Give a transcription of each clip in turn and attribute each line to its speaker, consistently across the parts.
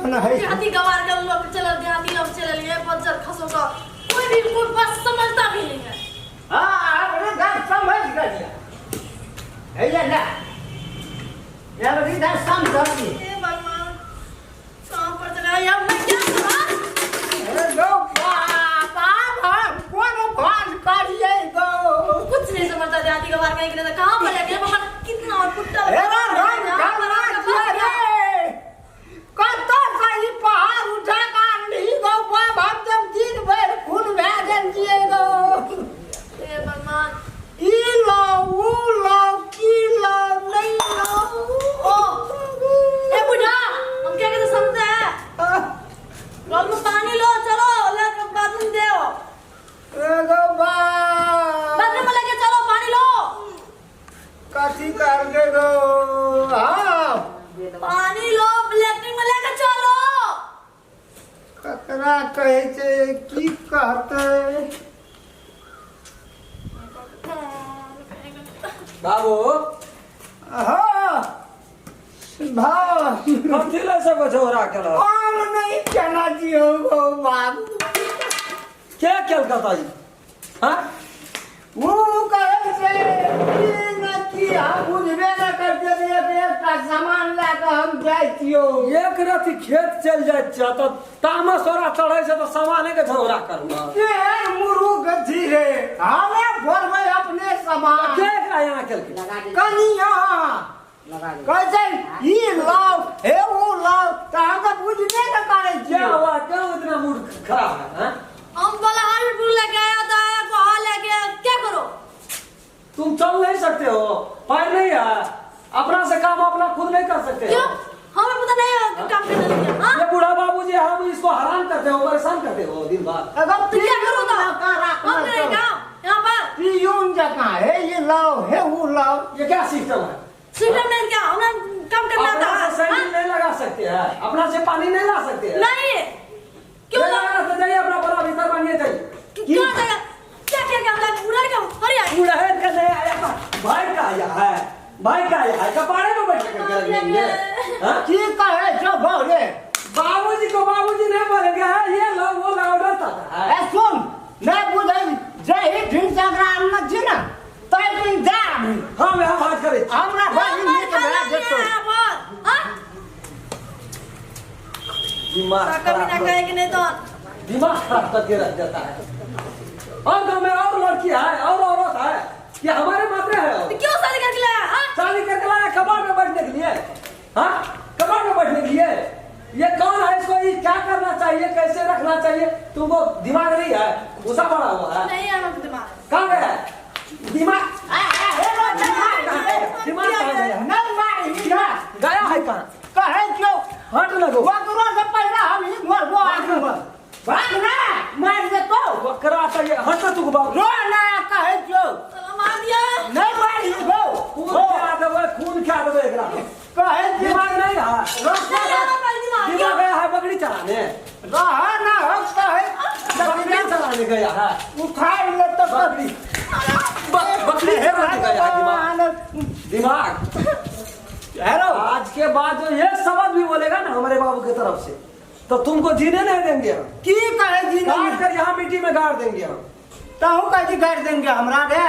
Speaker 1: तना है
Speaker 2: देहाती गवार के लोग चल देहाती अब चल लिए बंजर खसो का कोई बात समझता भी नहीं है।
Speaker 1: हां अरे बात समझ गया है या ना ये बड़ी बात समझ गई
Speaker 2: ए भगवान काम पर चला या मैं क्या करूं।
Speaker 1: अरे लो बाबा कौन बात करिए गो
Speaker 2: कुछ नहीं समझता देहाती गवार का इकने कहां पर गया बाबा कितना और कुत्ता
Speaker 1: ए राम किया रे कतो सही पहाड़ उठा कर नहीं गो बाबा जब दिन भर खून भैजन किए गो
Speaker 2: ए भगवान
Speaker 1: ई लो वो लो की लो नहीं लो
Speaker 2: ओ ए बुढ़ा हम क्या कहते समझते हैं रोल में पानी लो चलो ले बाथरूम देओ
Speaker 1: ए गो बा
Speaker 2: बाथरूम में लेके चलो पानी लो
Speaker 1: काठी कर के गो हां
Speaker 2: पानी लो लैट्रिन में लेके चलो
Speaker 1: ककरा कहे छे की कहते
Speaker 3: बाबू
Speaker 1: हां भाव
Speaker 3: कथी ले सब झोरा केला
Speaker 1: और नहीं कहना जी हो गो बाबू
Speaker 3: क्या कलकत्ता जी हां
Speaker 1: वो कहे से कि न कि हम बुझबे न करते रे बेटा सामान लाके हम जाय छियो
Speaker 3: एक राती खेत चल जाय छ त तामस ओरा चढ़ै छ त सामाने के झोरा करबा
Speaker 1: ये मुरुग धीरे हमें भोर में अपने सामान
Speaker 3: के का यहां केलके
Speaker 1: कनिया कैसे ये लाओ हे वो लाओ त हम तो बुझबे न करे
Speaker 3: क्या
Speaker 1: छियो
Speaker 3: हुआ क्यों इतना मूड खराब है हां
Speaker 2: हम बोला हॉस्पिटल लेके आया था कहाँ लेके क्या करो
Speaker 3: तुम चल नहीं सकते हो पैर नहीं है अपना से काम अपना खुद नहीं कर सकते
Speaker 2: क्यों हमें पता नहीं है काम करने लगे हाँ
Speaker 3: ये बूढ़ा बाबूजी हम इसको हैरान करते हो परेशान करते हो दिन भर
Speaker 1: अगर
Speaker 2: तो क्या करो तो
Speaker 1: हम
Speaker 2: हम करेंगे यहाँ पर
Speaker 1: पियून जका है ये लाओ हे वो लाओ
Speaker 3: ये क्या सिस्टम है
Speaker 2: सिस्टम नहीं क्या हमें काम करना
Speaker 3: अपना
Speaker 2: था
Speaker 3: से सैंडल नहीं लगा सकते हैं अपना से पानी नहीं ला सकते हैं
Speaker 2: नहीं क्यों
Speaker 3: लगा तो जाइए अपना बड़ा भीतर बनिए जाइए
Speaker 2: क्यों जाएगा क्या क्या क्या हम पूरा क्या हरी आई
Speaker 3: बूढ़ा है का नहीं आया भाई का आया है भाई का आया है कपाड़े में बैठ के कर लेंगे हां
Speaker 1: की कहे जो भोरे
Speaker 3: बाबूजी को बाबूजी नहीं बोलेंगे ये लो वो लो डरता है
Speaker 1: ए सुन नहीं बुझाई जय ही ढींग संग्राम न जी ना तय दिन जा
Speaker 3: हम यहाँ बात करें
Speaker 1: हमरा भाई ने के बड़ा देतो
Speaker 2: हाँ
Speaker 3: दिमाग
Speaker 2: कभी ना कहे कि नहीं तो
Speaker 3: दिमाग खराब करके रख देता है और गाँव में और लड़की है और औरत है ये हमारे मात्रे है
Speaker 2: तो क्यों शादी करके लाया हाँ
Speaker 3: शादी करके लाया कबाड़ में बैठने के लिए हाँ कबाड़ में बैठने के लिए ये कौन है इसको ये क्या करना चाहिए कैसे रखना चाहिए तुमको दिमाग नहीं है घुसा पड़ा हुआ है
Speaker 2: नहीं है हमारे दिमाग
Speaker 3: कहाँ गया दिमाग दिमाग कहाँ गया
Speaker 1: नहीं मारी
Speaker 3: गया है कहाँ
Speaker 1: कहे क्यों
Speaker 3: हट लगो
Speaker 1: बकरो से पहले हम ही घर वो आगे भाग ना मार दे तो
Speaker 3: बकरा चाहिए हट तू बाबू
Speaker 1: रो ना कहे क्यों
Speaker 2: मार दिया
Speaker 1: नहीं मारी गो
Speaker 3: खून क्या देवे एकरा
Speaker 1: कहे
Speaker 3: दिमाग नहीं है दिमाग गया है बकरी चलाने
Speaker 1: रहा ना हो कहे
Speaker 3: बकरी चलाने गया है
Speaker 1: उखाड़ ले तो
Speaker 3: बकरी बकरी चलाने गया है दिमाग
Speaker 1: हेलो
Speaker 3: आज के बाद जो ये शब्द भी बोलेगा ना हमारे बाबू की तरफ से तो तुमको जीने नहीं देंगे हम
Speaker 1: की कहे जी
Speaker 3: काट कर यहाँ मिट्टी में गाड़ देंगे हम
Speaker 1: ताऊ का जी कर देंगे हमरा रे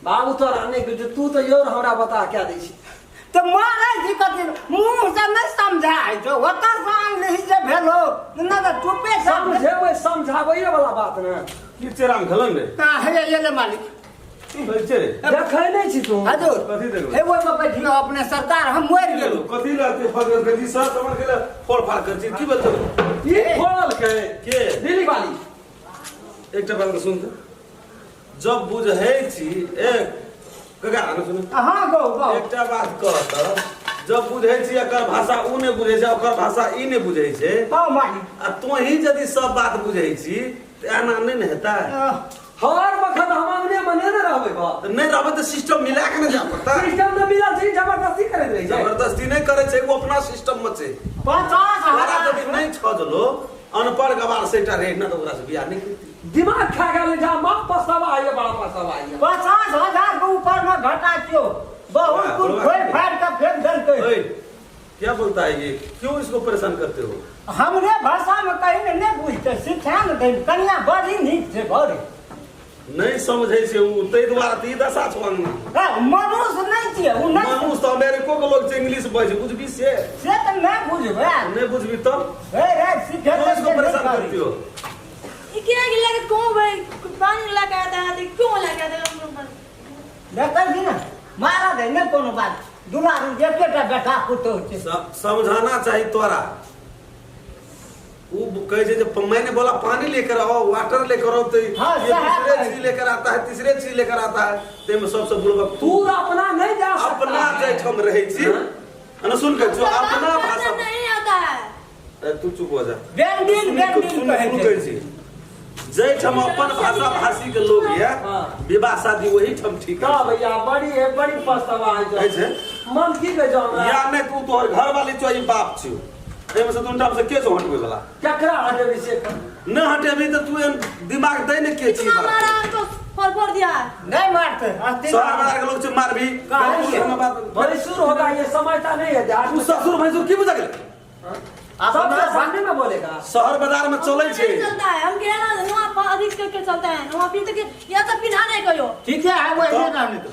Speaker 3: बाबू तो रहने के तू तो योर हमरा बता क्या दी
Speaker 1: तो मारे जी कथि मुंह से नहीं समझाए जो होता सांग नहीं जे भेलो ना तो चुपे
Speaker 3: समझे समझावे वाला बात ना
Speaker 4: किचराम खलन रे
Speaker 1: का है ये ले मालिक
Speaker 4: कैसे रे
Speaker 3: देखे नहीं छी तू
Speaker 1: हजुर
Speaker 4: कथी देखो
Speaker 1: हे वो बैठियो अपने सरकार हम मर गेलो
Speaker 4: कथी लाते फगल कथी सर तमन के फोड़ फाड़ कर छी की बतल
Speaker 3: ये खोल के दिल्ली वाली
Speaker 4: एकटा बात सुन त जब बुझै छी एक कका आनो सुन
Speaker 1: हां गो गो
Speaker 4: एकटा बात कह त जब बुझै छी एकर भाषा उ ने बुझै छै ओकर भाषा ई ने बुझै छै
Speaker 1: हां मालिक
Speaker 4: आ तो ही यदि सब बात बुझै छी त एना नहीं ने हेता
Speaker 3: हर वक्त हम अंगने मने न रहबे बा
Speaker 4: नहीं रहबे त सिस्टम मिला के न जा पड़ता
Speaker 3: सिस्टम में मिला छै जबरदस्ती करे रही छै
Speaker 4: जबरदस्ती नहीं करे छै वो अपना सिस्टम में छै
Speaker 1: 50,000
Speaker 4: यदि नहीं छजलो अनपढ़ गवार से एकटा रेट न तो ओकरा से बियाह नहीं करती
Speaker 3: दिमाग खा गेल जा मां पछतावा आइए बड़ा पछतावा आइए
Speaker 1: 50,000 के ऊपर में घटा क्यों बहुत कुछ खोल फाड़ के फेंक देलकै
Speaker 4: ओए क्या बोलता है ये? क्यों इसको परेशान करते हो?
Speaker 1: हमरे भाषा में कहीं नहीं बुझते, शिक्षा न दे कन्या बड़ी नीक से बड़ी
Speaker 4: नहीं समझे से उ तै द्वारा ती दशा छोड़ना
Speaker 1: मनुष्य नहीं छियै उ नहीं
Speaker 4: मनुष्य तो अमेरिको के लोग से इंग्लिश बजे बुझबी से
Speaker 1: तो नहीं बुझबे
Speaker 4: नहीं बुझबी तब
Speaker 1: रे रे सीखे
Speaker 4: क्यों इसको परेशान करते हो?
Speaker 2: ये क्या गिला के क्यों भाई पानी लगा आता है क्यों लगा आता है
Speaker 1: देखै छी ना मारा दे नहीं कोनो बात दुलारू एकेटा बेटा पुतो छै
Speaker 4: समझाना चाहिए तोरा। वो कहे जे मैंने बोला पानी लेकर आओ वाटर लेकर आओ तो
Speaker 1: हाँ,
Speaker 4: ये दूसरे चीज लेकर आता है तीसरे चीज लेकर आता है ते में सबसे बुड़बक
Speaker 3: तू अपना नहीं जा सकता
Speaker 4: अपना जैठम रहे छी ना सुन के जो अपना भाषा
Speaker 2: नहीं आता है।
Speaker 4: तू चुप हो जा
Speaker 1: बेंडिंग कहे
Speaker 4: छी जैठम अपन भाषा भाषी के लोग है विवाह शादी वही ठम ठीक
Speaker 3: का
Speaker 4: है
Speaker 3: भैया बड़ी पछतावा है
Speaker 4: छै
Speaker 3: मन की के जाओ
Speaker 4: या नहीं तू तोहर घर वाली चोई बाप छियो एमे से तुम टाइम से के जो हटबे वाला
Speaker 3: केकरा हटे विषय
Speaker 4: न हटेबी तो तू दिमाग दे ने के छी बात
Speaker 2: हमारा तो फोड़ दिया
Speaker 1: नहीं मारते हस्ती
Speaker 4: शहर बाजार के लोग से मार भी
Speaker 3: बड़ी शुरू होगा ये समझता नहीं है
Speaker 4: तू ससुर भैंसुर की बुझा गेल
Speaker 3: सबसे सामने में बोलेगा
Speaker 4: शहर बाजार में चले छे
Speaker 2: नहीं चलता है हम कह ना वहाँ अधिक करके चलते हैं वहाँ पी तक या तो पिना नहीं कहो
Speaker 1: ठीक है वो ऐसे रहने दो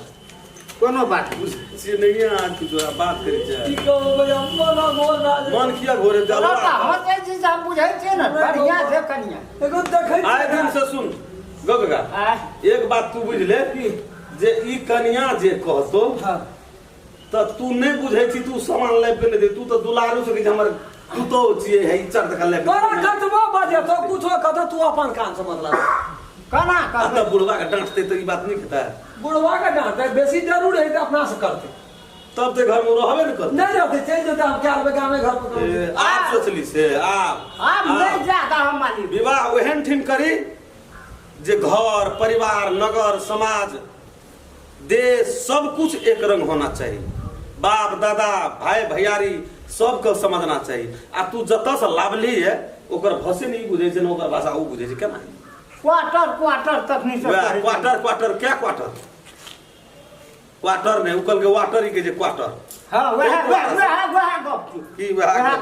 Speaker 1: कोनो बात
Speaker 4: से नहीं आ तू जो बात करी जाए
Speaker 3: ठीक है भैया मन बोल रहा है
Speaker 4: मन किया घोरे
Speaker 1: चलो
Speaker 4: चलो
Speaker 1: का होते जी हम बुझै छै ना बढ़िया से कन्या
Speaker 3: एगो देखै
Speaker 4: आए दिन से सुन गगगा
Speaker 1: आ
Speaker 4: एक बात तू बुझ ले जे ई कन्या जे कहतो त तू नहीं बुझै छी तू सामान ले पे दे तू तो दुलारू से कि हमर तू तो छिए है इज्जत देख ले
Speaker 3: तोरा कतबो बजे तो कुछ कत तू अपन कान से मतलब
Speaker 1: कना का
Speaker 4: तब बुढ़वा के डांटते तो ई बात नहीं कहता है
Speaker 3: बुढ़वा का डांटे बेसी जरूर है तो अपना से करते
Speaker 4: तब ते घर में रहबे नहीं करते
Speaker 3: नहीं रहते चल जाते हम क्या गाँव में घर पर
Speaker 4: आप सोचली से
Speaker 1: आप नहीं जाता हम मालिक
Speaker 4: विवाह ओहन ठिन करी जे घर परिवार नगर समाज देश सब कुछ एक रंग होना चाहिए बाप दादा भाई भैयारी सबके समझना चाहिए आ तू जत से लाभली है ओकर भाषे नहीं बुझे छै ओकर भाषा ओ बुझे छै केना
Speaker 1: क्वार्टर तक नहीं सकता
Speaker 4: क्वार्टर क्या क्वार्टर नहीं उकल के वाटर ही के जे क्वार्टर
Speaker 1: हां वह गप
Speaker 4: की वह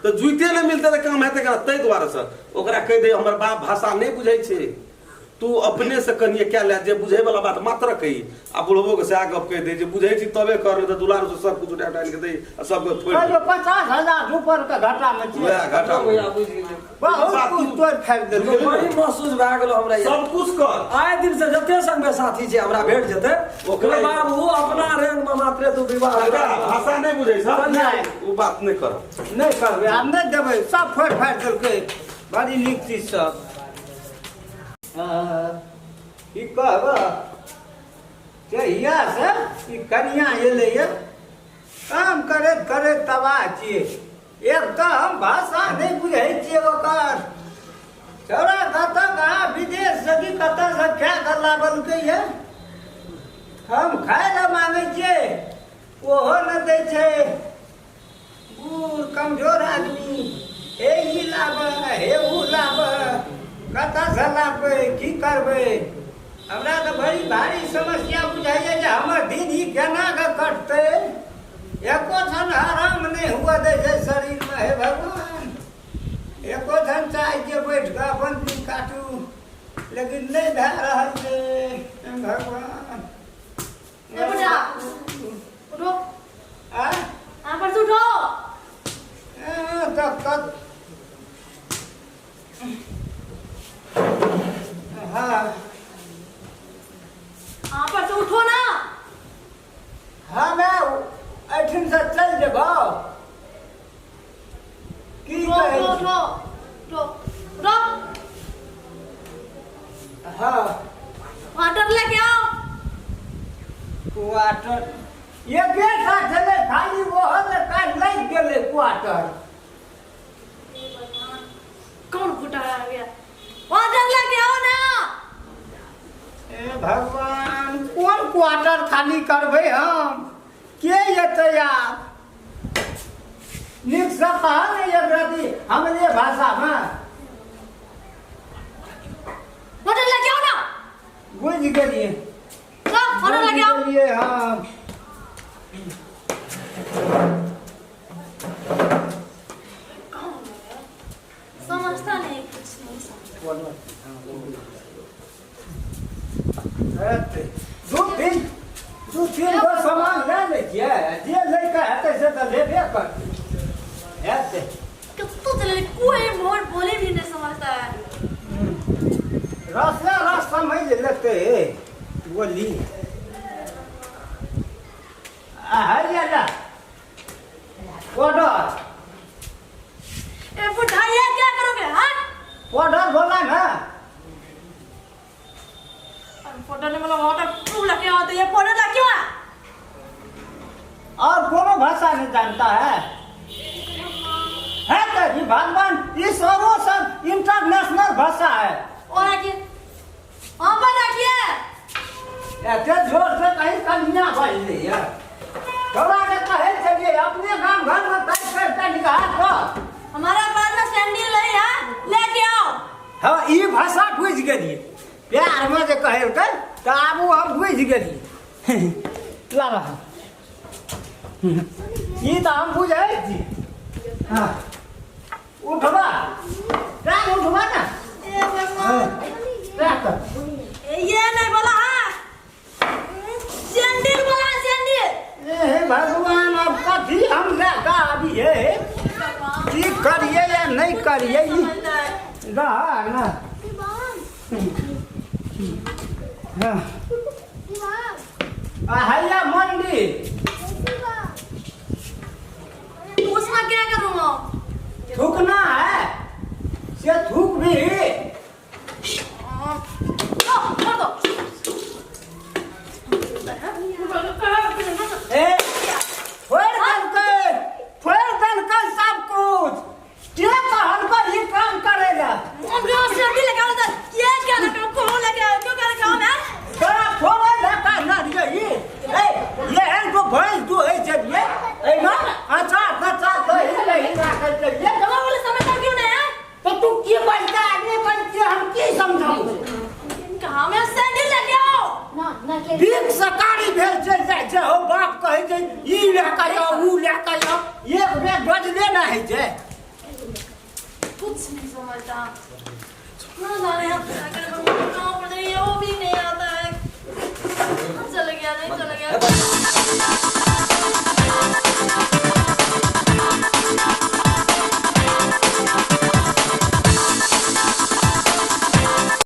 Speaker 4: तो जुइते नहीं मिलते तो काम हेते तै द्वारा से ओकरा कह दे हमर बाप भाषा नहीं बुझै छै तू अपने से कनिए क्या ले जे बुझे वाला बात मात्र कही आ बुढ़बो के से आगे कह दे जे बुझे छी तबे कर तो दुलार से सब कुछ उठा के दे सब को छोड़
Speaker 1: जो 50,000 ऊपर का घाटा में छी
Speaker 4: वह घाटा
Speaker 3: भैया बुझ गेलिए
Speaker 1: बहुत कुछ तोड़ फेंक दे
Speaker 3: बड़ी महसूस भए गेलो हमरा
Speaker 4: सब कुछ कर
Speaker 3: आए दिन से जते संग में साथी छै हमरा भेट जेते ओकरे बाद वो अपना रंग में मात्र तू विवाह
Speaker 4: भाषा नहीं बुझे सब
Speaker 1: नहीं।
Speaker 4: वो बात नहीं कर
Speaker 1: नहीं करबे हम नहीं देबै सब फोड़ फाड़ देलकै बड़ी नीक चीज सब ई कहब जहिया से ई कनिया एलैए काम करैत करैत तबाह छियै एक तऽ हम भाषा नहीं बुझै छियै ओकर छोड़ा कतऽ कहाँ विदेश से कि कतऽ से खा कऽ लाबलकै ये हम खाय लए मांगै छियै ओहो न दै छै बूढ़ कमजोर आदमी हे ई लाबऽ हे ऊ लाबऽ कतऽ से लाबबै की करबै हमरा तऽ बड़ी भारी समस्या बुझाइए जे हमर दिन ई केना कऽ कटतै एको क्षण आराम नहीं हुआ दै छै शरीर में हे भगवान एको क्षण चाहै छियै बैठ कऽ अपन दिन काटू लेकिन नहीं भए रहल छै हे भगवान
Speaker 2: ए बेटा उठो
Speaker 1: आ
Speaker 2: यहाँ पर से उठो
Speaker 1: तब हाँ
Speaker 2: यहाँ पर से उठो ना
Speaker 1: हमे एठिन से चल जेबो की
Speaker 2: उठो
Speaker 1: कहै
Speaker 2: उठो
Speaker 1: छी?
Speaker 2: उठो उठो
Speaker 1: हाँ
Speaker 2: वाटर लेके आओ
Speaker 1: क्वार्टर ये बेटा चले खाली वो हमें काट लग गेले क्वार्टर
Speaker 2: कौन फुटा आ गया वाटर लेके आओ ना
Speaker 1: ए भगवान कौन क्वार्टर खाली करबै हम के एतै आब नीक से कहा नहीं एक रति हमरे भाषा में
Speaker 2: वाटर लेके आओ ना
Speaker 1: बुझ गेलिए
Speaker 2: वाटर लेके आओ
Speaker 1: गेलिए हम दू तीन गो सामान ले लै छियै जे लैके हेतै से तऽ लेबे करतै हेतै
Speaker 2: कितना चले कोई मोर बोले भी नहीं समझता है
Speaker 1: रस समझ लेते बोली हरियाणा ऑर्डर
Speaker 2: ए बुढ़ा ये क्या करोगे हाँ
Speaker 1: ऑर्डर बोला ना
Speaker 2: फोटो ने मतलब ऑर्डर क्यों लगे होते ये फोटो लगे क्यों
Speaker 1: और कोनो भाषा नहीं जानता है तो जी भगवान ईश्वरों सब इंटरनेशनल भाषा है
Speaker 2: और रखिए हाँ पर रखिए
Speaker 1: ऐसे जोर से कहीं कन्या बज रही है थोड़ा के कहे चलिए अपने गांव घर में पैक करके निकाल दो
Speaker 2: हमारे पास में सैंडल नहीं है लेके आओ
Speaker 1: हाँ ये भाषा बुझ गई प्यार में जो कहे तो आबू हम बुझ गई ला रहा ये तो हम बुझे जी हाँ उठवा क्या उठवा ना
Speaker 2: ए भगवान
Speaker 1: क्या कर
Speaker 2: ये नहीं बोला हाँ सैंडल बोला सैंडल
Speaker 1: हे भगवान अब कथी हम लेगा अभी है की करिए या नहीं करिए ना हैया मंडी
Speaker 2: उसमें क्या करूँगा
Speaker 1: थूकना है से थूक भी
Speaker 2: छोड़ दो
Speaker 1: फोड़ देलकै सब कुछ के कहल पर ये काम करेगा
Speaker 2: हम जो सैंडल लगा रहा था ये क्या लगा कौन लगा क्यों क्या लगा मैं
Speaker 1: बड़ा थोड़ा लगा ना ये है जो भैंस जो है चलिए ए ना अच्छा तो नहीं ना कर चलिए
Speaker 2: जब बोले समझता क्यों नहीं है
Speaker 1: तो तू की बनता आदमी बन के हम की समझाऊं
Speaker 2: कहाँ में सैंडल लगे आओ
Speaker 1: बिग सकारी भेल जे हो बाप कहे जे ई लेके आओ ऊ लेके आओ एक बेर बजले ना है जे
Speaker 2: कुछ नहीं समझता ना जाने हम क्या करें वो भी नहीं आता है